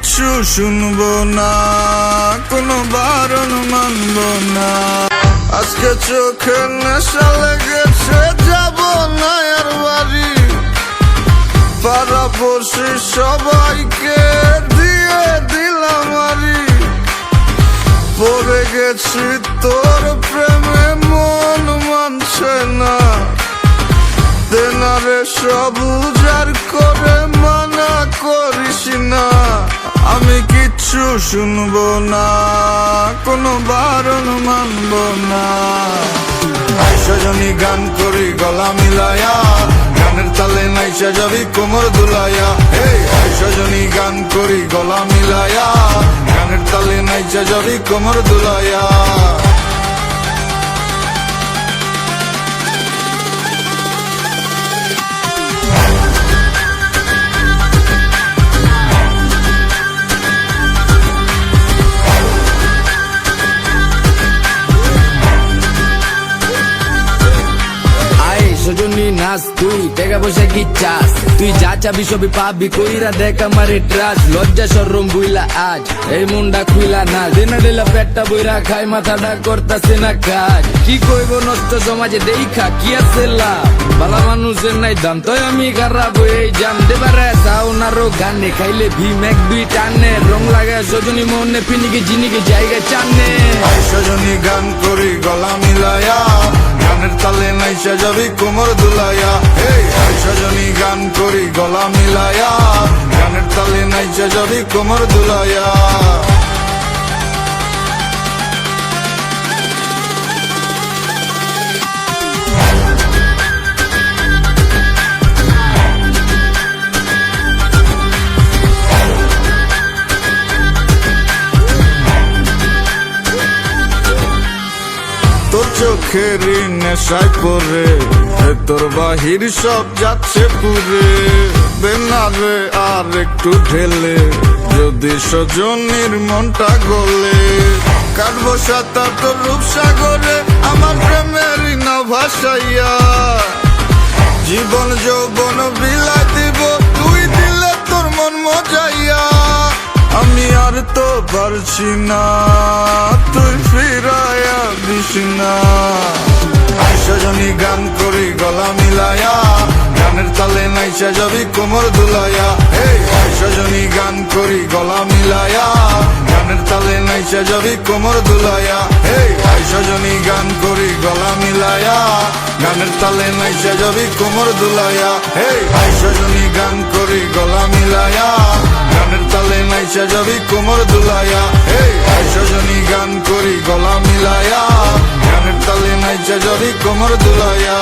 কিচ্ছু শুনবো না, কোনো বারণ মানবো না। আজকে চোখের নেশা লেগেছে, যাব না আর বাড়ি। পাড়াপড়শি সবাইকে দিয়ে দিলাম আরি। পড়ে গেছি তোর প্রেমে, মন মানছে না। তেনারে সব উজাড় করে মানা করিস না। আমি কিচ্ছু শুনবো না, কোনো বারণ মানবো না। সজনী গান করি গলা মিলায়া, গানের তালে নাইসা যাবি কোমর দুলাইয়া। সজনী গান করি গলা মিলায়া, গানের তালে নাইসা যাবি কোমর দুলাইয়া। সজনী নাচ, তুই টাকা পয়সা কি চাস? তুই যা চাবি সবই পাবি, কইরা দেখ আমারে ট্রাস। লজ্জা শরম বুইলা আজ এই মুন্ডা খুইলা না। দিনা দিলা পেটটা বইরা খাই, মাথাটা করতাছে না কাজ। কি কইব নষ্ট সমাজে দেখা কি আছে লাভ? বালা মানুষের নাই দাম, তো আমি খারাপ হয়ে জান দেবারে চাও না রো গানে। খাইলে ভীম এক দুই টানে, রং লাগায় সজনী মনে পিনিকে জিনিকে জায়গা চানে। সজনী গান করি গলা মিলায়া, গানের তালে নাইসা যাবি কোমর দুলাইয়া। সজনী গান করি গলা মিলায়া, গানের তালে নাইসা যাবি কোমর দুলাইয়া। তোর চোখের নেশায় পরে তোর বাহির সব যাচ্ছে পুরে। বেনারে আর একটু ঢেলে যদি সজনীর মনটা গলে। কাটবো সাঁতার তোর রূপসাগরে, আমার প্রেমের না ভাসাইয়া। জীবন যৌবন বিলাই দিব, তুই দিলে তোর মন মজাইয়া। আমি আর তো পারছি না, তুই ফিরাইয়া দিস না। সজনী গান করি গলা মিলায়া, গানের তালে নাইসা যাবি কোমর দুলাইয়া। সজনী গান করি গলা মিলায়া, গানের তালে নাইসা যাবি কোমর দুলাইয়া। সজনী গান করি গলা মিলায়া, গানের তালে নাইসা যাবি কোমর দুলাইয়া। সজনী গান করি গলা মিলায়া, গানের তালে নাইসা যাবি কোমর দুলাইয়া। সজনী গান করি গলা মিলায়া, গানের তালে নাইসা যাবি কোমর দুলাইয়া।